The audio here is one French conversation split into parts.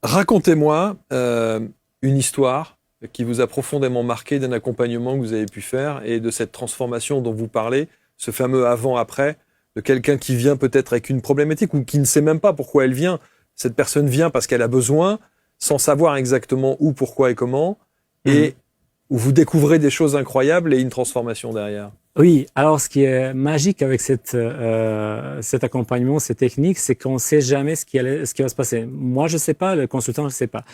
Racontez-moi une histoire qui vous a profondément marqué d'un accompagnement que vous avez pu faire et de cette transformation dont vous parlez, ce fameux avant-après, de quelqu'un qui vient peut-être avec une problématique ou qui ne sait même pas pourquoi elle vient. Cette personne vient parce qu'elle a besoin, sans savoir exactement où, pourquoi et comment, et où vous découvrez des choses incroyables et une transformation derrière. Oui, alors ce qui est magique avec cet accompagnement, ces techniques, c'est qu'on ne sait jamais ce qui va se passer. Moi, je ne sais pas, le consultant ne sait pas.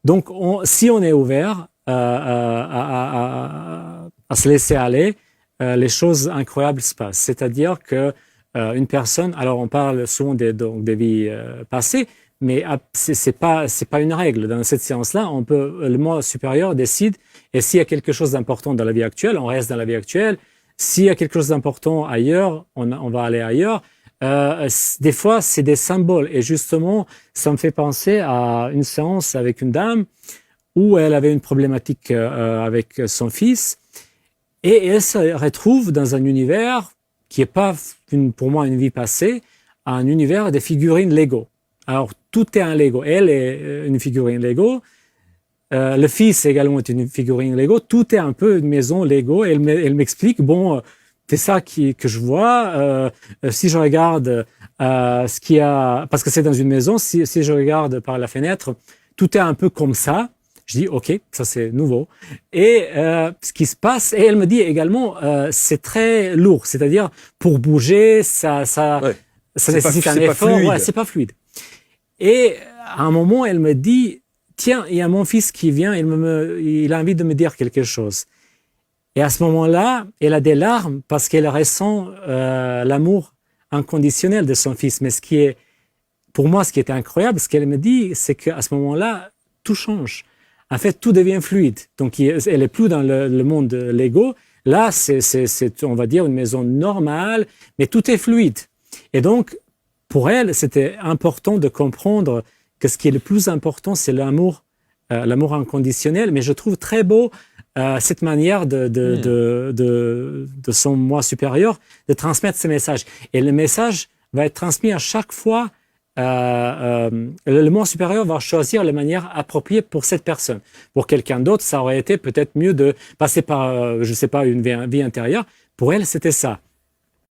Donc, si on est ouvert à se laisser aller, les choses incroyables se passent. C'est-à-dire que une personne, alors on parle souvent des vies passées, mais c'est pas une règle. Dans cette séance-là, le moi supérieur décide, et s'il y a quelque chose d'important dans la vie actuelle, on reste dans la vie actuelle. S'il y a quelque chose d'important ailleurs, on va aller ailleurs. Des fois, c'est des symboles. Et justement, ça me fait penser à une séance avec une dame où elle avait une problématique avec son fils. Et elle se retrouve dans un univers qui n'est pas, pour moi, une vie passée, un univers des figurines Lego. Alors, tout est un Lego. Elle est une figurine Lego. Le fils également est une figurine Lego. Tout est un peu une maison Lego. Et elle m'explique, bon, c'est ça que je vois. Si je regarde ce qu'il y a, parce que c'est dans une maison, si je regarde par la fenêtre, tout est un peu comme ça. Je dis, OK, ça c'est nouveau. Et ce qui se passe, et elle me dit également, c'est très lourd. C'est-à-dire, pour bouger, ça Ouais. nécessite un effort. Ouais, c'est pas fluide. Et à un moment, elle me dit, tiens, il y a mon fils qui vient, il a envie de me dire quelque chose. Et à ce moment-là, elle a des larmes parce qu'elle ressent l'amour inconditionnel de son fils. Mais pour moi, ce qui était incroyable, ce qu'elle me dit, c'est qu'à ce moment-là, tout change. En fait, tout devient fluide. Donc, elle est plus dans le monde Lego. Là, c'est, on va dire, une maison normale, mais tout est fluide. Et donc, pour elle, c'était important de comprendre que ce qui est le plus important, c'est l'amour inconditionnel. Mais je trouve très beau cette manière de son moi supérieur de transmettre ce message. Et le message va être transmis à chaque fois. Le moi supérieur va choisir la manière appropriée pour cette personne. Pour quelqu'un d'autre, ça aurait été peut-être mieux de passer par, je sais pas, une vie intérieure. Pour elle, c'était ça.